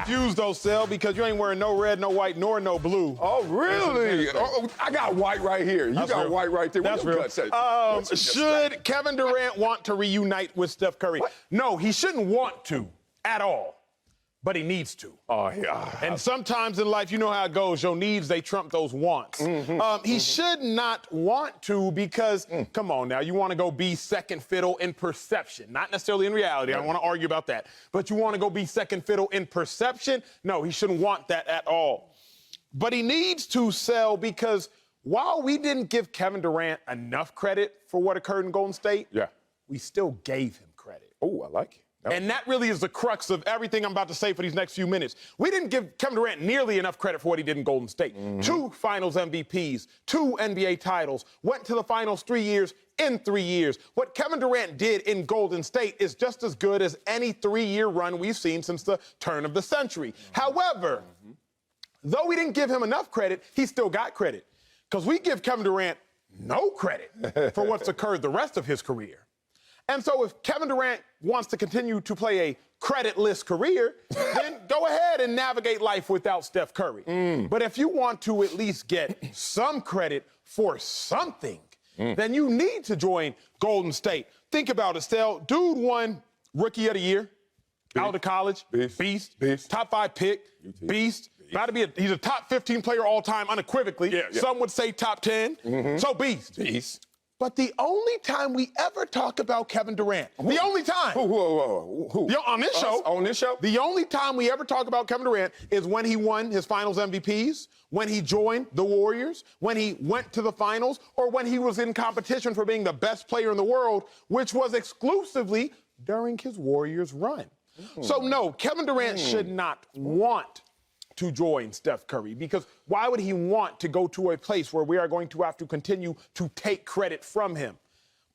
confused, though, Sel, because you ain't wearing no red, no white, nor no blue. Oh, really? Oh, I got white right here. You got white right there. That's real. Should Kevin Durant want to reunite with Steph Curry? What? No, he shouldn't want to at all. But he needs to. Oh, yeah. And sometimes in life, you know how it goes. Your needs, they trump those wants. He should not want to because, come on now, you want to go be second fiddle in perception. Not necessarily in reality. I don't want to argue about that. But you want to go be second fiddle in perception? No, he shouldn't want that at all. But he needs to sell because while we didn't give Kevin Durant enough credit for what occurred in Golden State, we still gave him credit. Oh, I like it. And that really is the crux of everything I'm about to say for these next few minutes. We didn't give Kevin Durant nearly enough credit for what he did in Golden State. 2 finals MVPs, 2 NBA titles, went to the finals 3 years in 3 years. What Kevin Durant did in Golden State is just as good as any 3-year run we've seen since the turn of the century. However, though we didn't give him enough credit, he still got credit. Because we give Kevin Durant no credit for what's occurred the rest of his career. And so if Kevin Durant wants to continue to play a creditless career, then go ahead and navigate life without Steph Curry. But if you want to at least get some credit for something, then you need to join Golden State. Think about it, Stel. Dude won Rookie of the Year, out of college, beast. Top 5 pick, beast. About to be he's a top 15 player all time unequivocally. Some would say top 10. So beast. But the only time we ever talk about Kevin Durant, the only time. Who? On this show. On this show? The only time we ever talk about Kevin Durant is when he won his finals MVPs, when he joined the Warriors, when he went to the finals, or when he was in competition for being the best player in the world, which was exclusively during his Warriors run. So no, Kevin Durant should not want to join Steph Curry, because why would he want to go to a place where we are going to have to continue to take credit from him?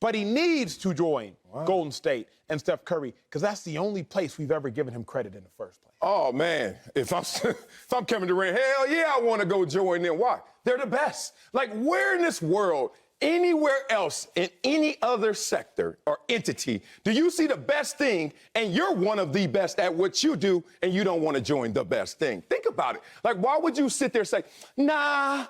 But he needs to join Golden State and Steph Curry, because that's the only place we've ever given him credit in the first place. Oh, man, if I'm Kevin Durant, hell yeah, I want to go join them. Why? They're the best. Like, where in this world, anywhere else, in any other sector or entity, do you see the best thing and you're one of the best at what you do and you don't want to join the best thing? Think about it. Like, why would you sit there and say, nah,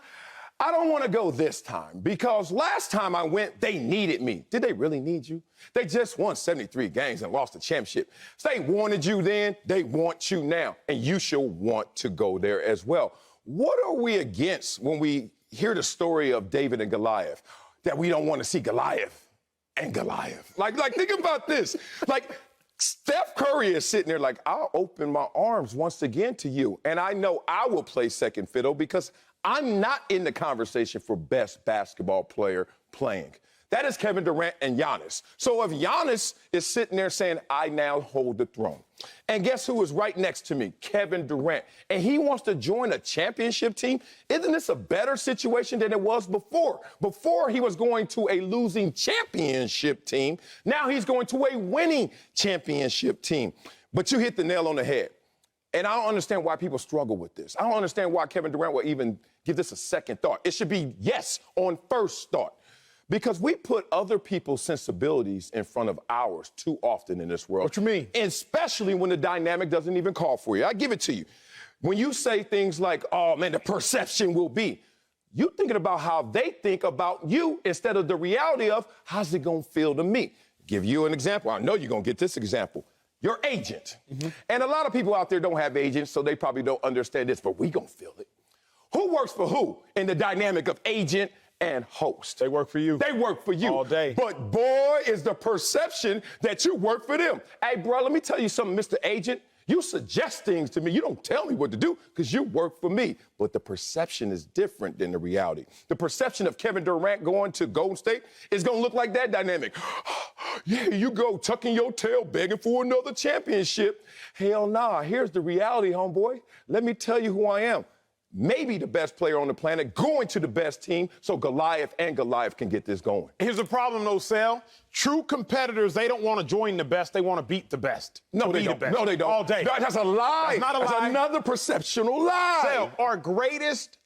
I don't want to go this time because last time I went, they needed me. Did they really need you? They just won 73 games and lost the championship. So they wanted you then, they want you now, and you should want to go there as well. What are we against when we hear the story of David and Goliath? That we don't want to see Goliath and Goliath. Like, think about this. Like, Steph Curry is sitting there like, I'll open my arms once again to you. And I know I will play second fiddle because I'm not in the conversation for best basketball player playing. That is Kevin Durant and Giannis. So if Giannis is sitting there saying, I now hold the throne, and guess who is right next to me? Kevin Durant. And he wants to join a championship team. Isn't this a better situation than it was before? Before, he was going to a losing championship team. Now he's going to a winning championship team. But you hit the nail on the head. And I don't understand why people struggle with this. I don't understand why Kevin Durant will even give this a second thought. It should be yes on first thought. Because we put other people's sensibilities in front of ours too often in this world. What you mean? And especially when the dynamic doesn't even call for you. I give it to you. When you say things like, oh, man, the perception will be, you thinking about how they think about you instead of the reality of how's it going to feel to me. Give you an example. I know you're going to get this example. Your agent. And a lot of people out there don't have agents, so they probably don't understand this, but we going to feel it. Who works for who in the dynamic of agent and host? They work for you. They work for you. All day. But boy, is the perception that you work for them. Hey, bro, let me tell you something, Mr. Agent. You suggest things to me. You don't tell me what to do because you work for me. But the perception is different than the reality. The perception of Kevin Durant going to Golden State is going to look like that dynamic. Yeah, you go tucking your tail, begging for another championship. Hell nah. Here's the reality, homeboy. Let me tell you who I am. Maybe the best player on the planet, going to the best team, so Goliath and Goliath can get this going. Here's the problem, though, Sal. True competitors, they don't want to join the best. They want to beat the best. No, they don't. No, they don't. All day. That's a lie. That's not a lie. That's another perceptional lie. Sal, our greatest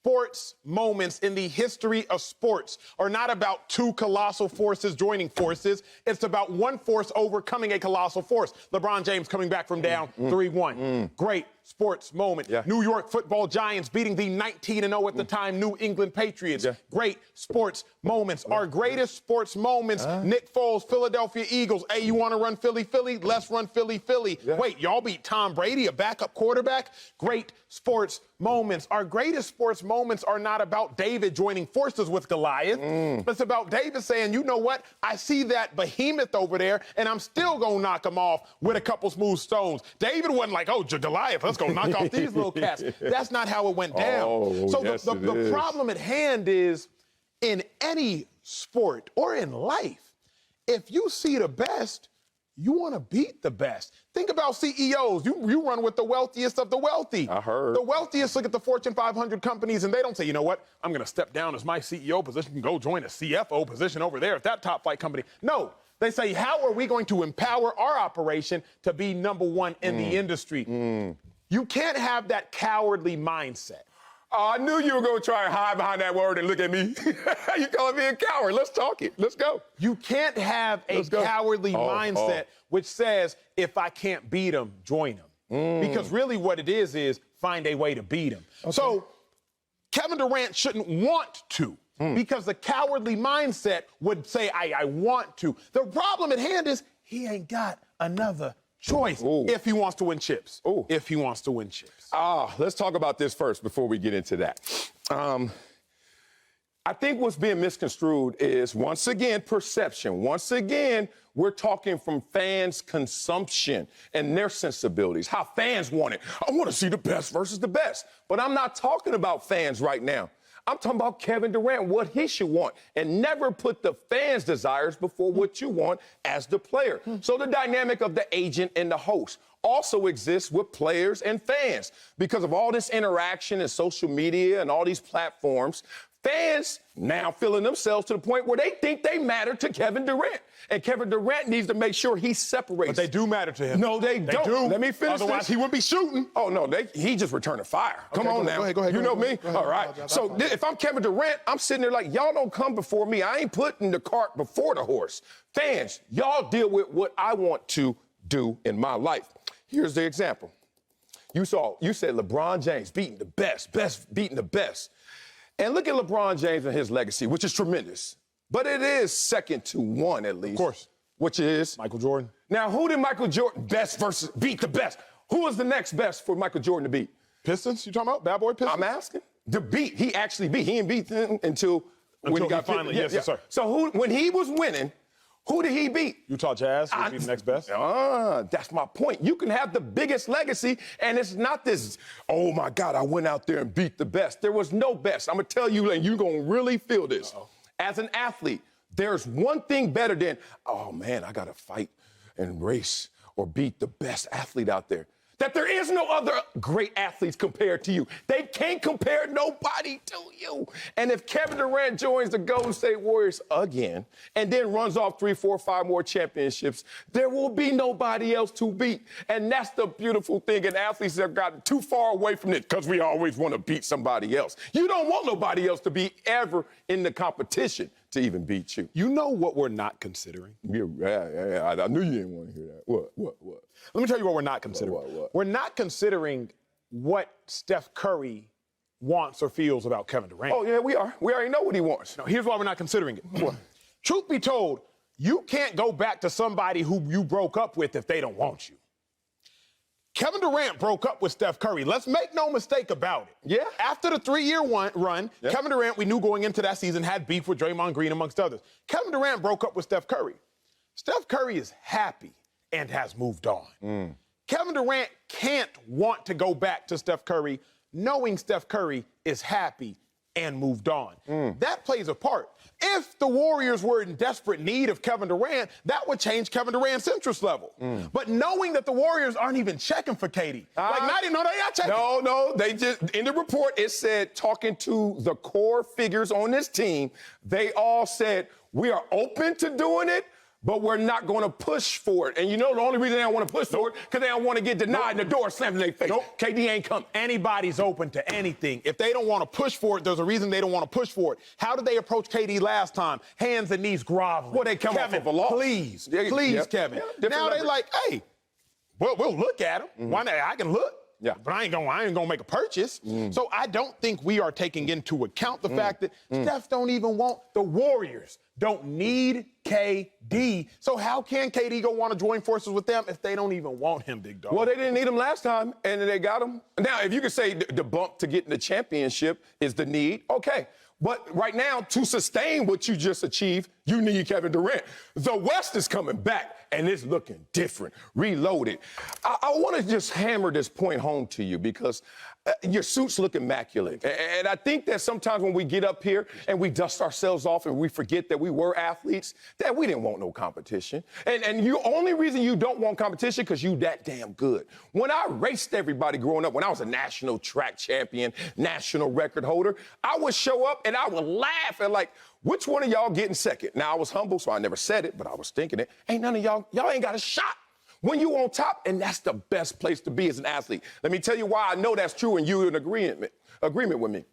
sports moments in the history of sports are not about two colossal forces joining forces. It's about one force overcoming a colossal force. LeBron James coming back from down 3-1. Great sports moment. Yeah. New York football Giants beating the 19-0 at the time New England Patriots. Yeah. Great sports moments. Our greatest sports moments, Nick Foles, Philadelphia Eagles. Hey, you want to run Philly, Philly? Let's run Philly, Philly. Yeah. Wait, y'all beat Tom Brady, a backup quarterback? Great sports moments. Our greatest sports moments are not about David joining forces with Goliath. It's about David saying, you know what? I see that behemoth over there, and I'm still going to knock him off with a couple smooth stones. David wasn't like, oh, Goliath, let's go knock off these little cats. That's not how it went down. Oh, so yes, the problem at hand is, in any sport or in life, if you see the best, you want to beat the best. Think about CEOs. You run with the wealthiest of the wealthy. I heard. The wealthiest look at the Fortune 500 companies, and they don't say, you know what, I'm going to step down as my CEO position and go join a CFO position over there at that top flight company. No. They say, how are we going to empower our operation to be number one in the industry? You can't have that cowardly mindset. I knew you were going to try and hide behind that word and look at me. You calling me a coward. Let's talk it. Let's go. You can't have a cowardly mindset which says, if I can't beat him, join him. Because really what it is find a way to beat him. Okay. So Kevin Durant shouldn't want to. Because the cowardly mindset would say, I want to. The problem at hand is he ain't got another choice if he wants to win chips. If he wants to win chips. Let's talk about this first before we get into that. I think what's being misconstrued is, once again, perception. Once again, we're talking from fans' consumption and their sensibilities, how fans want it. I want to see the best versus the best. But I'm not talking about fans right now. I'm talking about Kevin Durant, what he should want, and never put the fans' desires before what you want as the player. So the dynamic of the agent and the host also exists with players and fans. Because of all this interaction and social media and all these platforms, fans now feeling themselves to the point where they think they matter to Kevin Durant. And Kevin Durant needs to make sure he separates. But they do matter to him. No, they don't. Do. Let me finish Otherwise, this. he wouldn't be shooting. Oh, no, he just returned a fire. Come on now. Go ahead. You know me? All right. So if I'm Kevin Durant, I'm sitting there like, y'all don't come before me. I ain't putting the cart before the horse. Fans, y'all deal with what I want to do in my life. Here's the example. You said LeBron James beating the best beating the best. And look at LeBron James and his legacy, which is tremendous. But it is second to one, at least. Of course. Which is? Michael Jordan. Now, who did Michael Jordan best versus beat the best? Who was the next best for Michael Jordan to beat? Pistons, you talking about? Bad boy Pistons? I'm asking. The beat. He actually beat. He didn't beat them until when he got finally. Yes, sir. So when he was winning, who did he beat? Utah Jazz would be the next best. That's my point. You can have the biggest legacy, and it's not this, oh, my God, I went out there and beat the best. There was no best. I'm going to tell you, and you're going to really feel this. As an athlete, there's one thing better than, oh, man, I got to fight and race or beat the best athlete out there. That there is no other great athletes compared to you. They can't compare nobody to you. And if Kevin Durant joins the Golden State Warriors again and then runs off 3, 4, 5 more championships, there will be nobody else to beat. And that's the beautiful thing. And athletes have gotten too far away from it because we always want to beat somebody else. You don't want nobody else to be ever in the competition to even beat you. You know what we're not considering? Yeah. I knew you didn't want to hear that. What? Let me tell you what we're not considering. What? We're not considering what Steph Curry wants or feels about Kevin Durant. Oh, yeah, we are. We already know what he wants. No, here's why we're not considering it. Truth be told, you can't go back to somebody who you broke up with if they don't want you. Kevin Durant broke up with Steph Curry. Let's make no mistake about it. Yeah. After the 3-year run, Kevin Durant, we knew going into that season, had beef with Draymond Green, amongst others. Kevin Durant broke up with Steph Curry. Steph Curry is happy and has moved on. Kevin Durant can't want to go back to Steph Curry knowing Steph Curry is happy and moved on. That plays a part. If the Warriors were in desperate need of Kevin Durant, that would change Kevin Durant's interest level. But knowing that the Warriors aren't even checking for KD. Like, not even, no, they're not checking. No, they just, in the report, it said, talking to the core figures on this team, they all said, we are open to doing it, but we're not going to push for it. And you know the only reason they don't want to push for it because they don't want to get denied and the door slammed in their face. KD ain't coming. Anybody's open to anything. If they don't want to push for it, there's a reason they don't want to push for it. How did they approach KD last time? Hands and knees groveling. Well, they come Kevin, off of a loss. Please, Kevin. Now they like, hey, we'll look at him. Why not? I can look. Yeah. But I ain't gonna make a purchase. So I don't think we are taking into account the fact that Steph don't even want the Warriors. Don't need KD. So how can KD go want to join forces with them if they don't even want him, big dog? Well, they didn't need him last time, and they got him. Now, if you could say the bump to getting the championship is the need, okay. But right now, to sustain what you just achieved, you need Kevin Durant. The West is coming back, and it's looking different, reloaded. I want to just hammer this point home to you because your suits look immaculate. And I think that sometimes when we get up here and we dust ourselves off and we forget that we were athletes, that we didn't want no competition. And the only reason you don't want competition because you that damn good. When I raced everybody growing up, when I was a national track champion, national record holder, I would show up and I would laugh at like, which one of y'all getting second? Now, I was humble, so I never said it, but I was thinking it. Ain't none of y'all ain't got a shot. When you on top, and that's the best place to be as an athlete. Let me tell you why I know that's true and you're in agreement with me.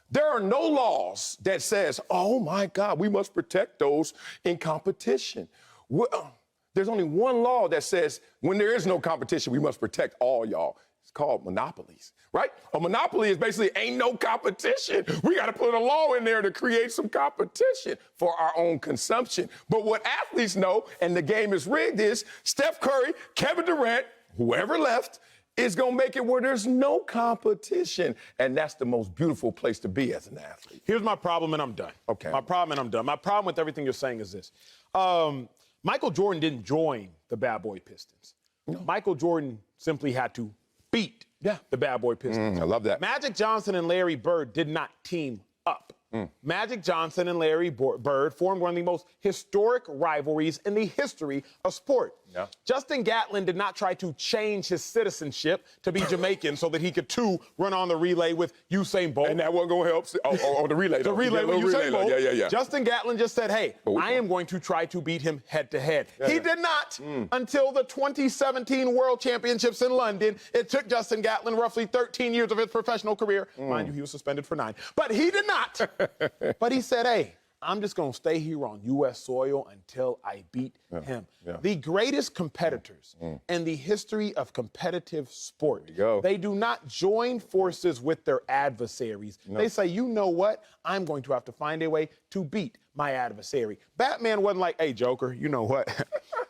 There are no laws that says, oh, my God, we must protect those in competition. Well, there's only one law that says when there is no competition, we must protect all y'all. It's called monopolies, right? A monopoly is basically ain't no competition. We got to put a law in there to create some competition for our own consumption. But what athletes know, and the game is rigged, is Steph Curry, Kevin Durant, whoever left, is going to make it where there's no competition. And that's the most beautiful place to be as an athlete. Here's my problem, and I'm done. Okay. My problem with everything you're saying is this. Michael Jordan didn't join the Bad Boy Pistons. No. Michael Jordan simply had to beat the Bad Boy Pistons. I love that. Magic Johnson and Larry Bird did not team up. Magic Johnson and Larry Bird formed one of the most historic rivalries in the history of sport. Yeah. Justin Gatlin did not try to change his citizenship to be Jamaican so that he could, too, run on the relay with Usain Bolt. And that wasn't going to help. Oh, the relay. The relay with Usain Bolt. Yeah. Justin Gatlin just said, hey, I am going to try to beat him head-to-head. He did not until the 2017 World Championships in London. It took Justin Gatlin roughly 13 years of his professional career. Mind you, he was suspended for 9. But he did not. But he said, hey, I'm just going to stay here on U.S. soil until I beat him. Yeah. The greatest competitors in the history of competitive sport, they do not join forces with their adversaries. No. They say, you know what? I'm going to have to find a way to beat my adversary. Batman wasn't like, hey, Joker, you know what?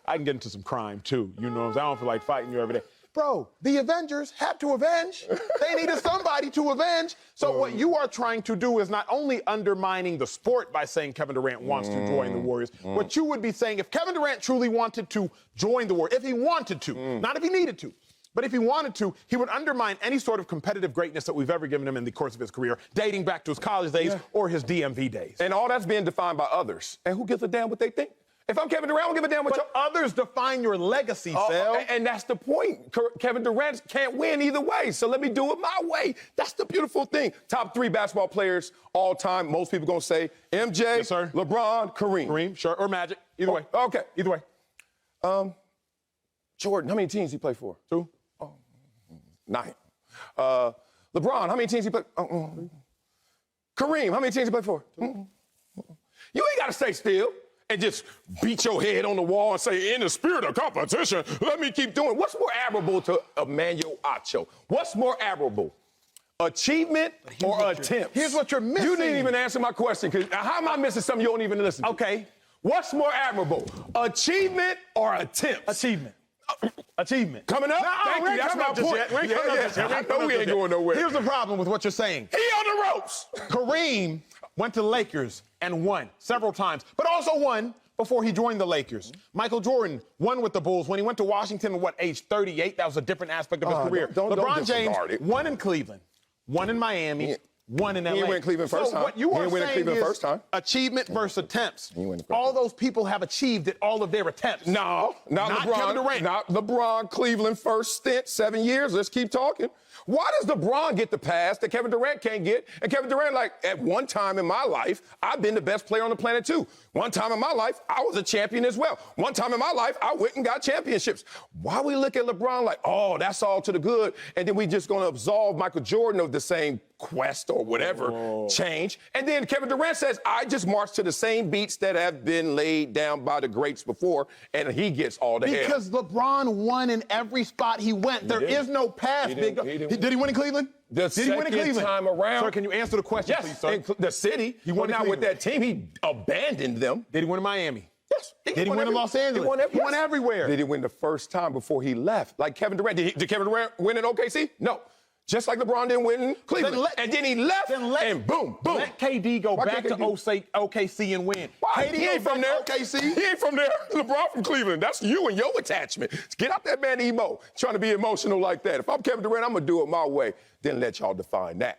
I can get into some crime, too. You know what I'm saying? I don't feel like fighting you every day. Bro, the Avengers had to avenge. They needed somebody to avenge. So what you are trying to do is not only undermining the sport by saying Kevin Durant wants to join the Warriors, what you would be saying, if Kevin Durant truly wanted to join the Warriors, if he wanted to, not if he needed to, but if he wanted to, he would undermine any sort of competitive greatness that we've ever given him in the course of his career, dating back to his college days or his DMV days. And all that's being defined by others. And who gives a damn what they think? If I'm Kevin Durant, I don't give a damn what others define your legacy, Phil. And that's the point. Kevin Durant can't win either way, so let me do it my way. That's the beautiful thing. Top 3 basketball players all time. Most people going to say MJ, LeBron, Kareem. Kareem, sure, or Magic. Either way. Okay. Either way. Jordan, how many teams he played for? 2. 9. LeBron, how many teams he played? Kareem, how many teams he played for? You ain't got to stay still and just beat your head on the wall and say, in the spirit of competition, let me keep doing. What's more admirable to Emmanuel Acho? What's more admirable? Achievement or attempt? Here's what you're missing. You didn't even answer my question, because how am I missing something you don't even listen to? Okay. What's more admirable? Achievement or attempt? Achievement. Achievement. Coming up? No, Thank you. That's my point. I know we ain't going nowhere. Here's the problem with what you're saying. He on the ropes. Kareem went to the Lakers and won several times, but also won before he joined the Lakers. Michael Jordan won with the Bulls when he went to Washington at age 38? That was a different aspect of his career. Don't LeBron James won in Cleveland, won in Miami, won in LA. He went Cleveland first time. What you He are didn't win in saying Cleveland is first time. achievement versus attempts. He went the first All time. those people have achieved at all of their attempts. No, not LeBron. Kevin Durant. Not LeBron. Cleveland first stint, 7 years. Let's keep talking. Why does LeBron get the pass that Kevin Durant can't get? And Kevin Durant, like, at one time in my life, I've been the best player on the planet, too. One time in my life, I was a champion as well. One time in my life, I went and got championships. Why we look at LeBron like, oh, that's all to the good, and then we just going to absolve Michael Jordan of the same quest or whatever change. And then Kevin Durant says, I just marched to the same beats that have been laid down by the greats before, and he gets all the hell. Because LeBron won in every spot he went. There is no pass, big dog. Did he win in Cleveland? The Did he win in second Cleveland? time around. Sir, can you answer the question, please, Yes, sir? in the city. He won out with that team. He abandoned them. Did he win in Miami? Yes. Did he win in Los Angeles? He won everywhere. Did he win the first time before he left? Like Kevin Durant. Did Kevin Durant win in OKC? No. Just like LeBron didn't win in Cleveland. And then he left, and boom, boom. Let KD go Why back can't to OKC and win. Why? KD He ain't from there. OKC. He ain't from there. LeBron from Cleveland. That's you and your attachment. Get out that man emo, trying to be emotional like that. If I'm Kevin Durant, I'm going to do it my way. Then let y'all define that.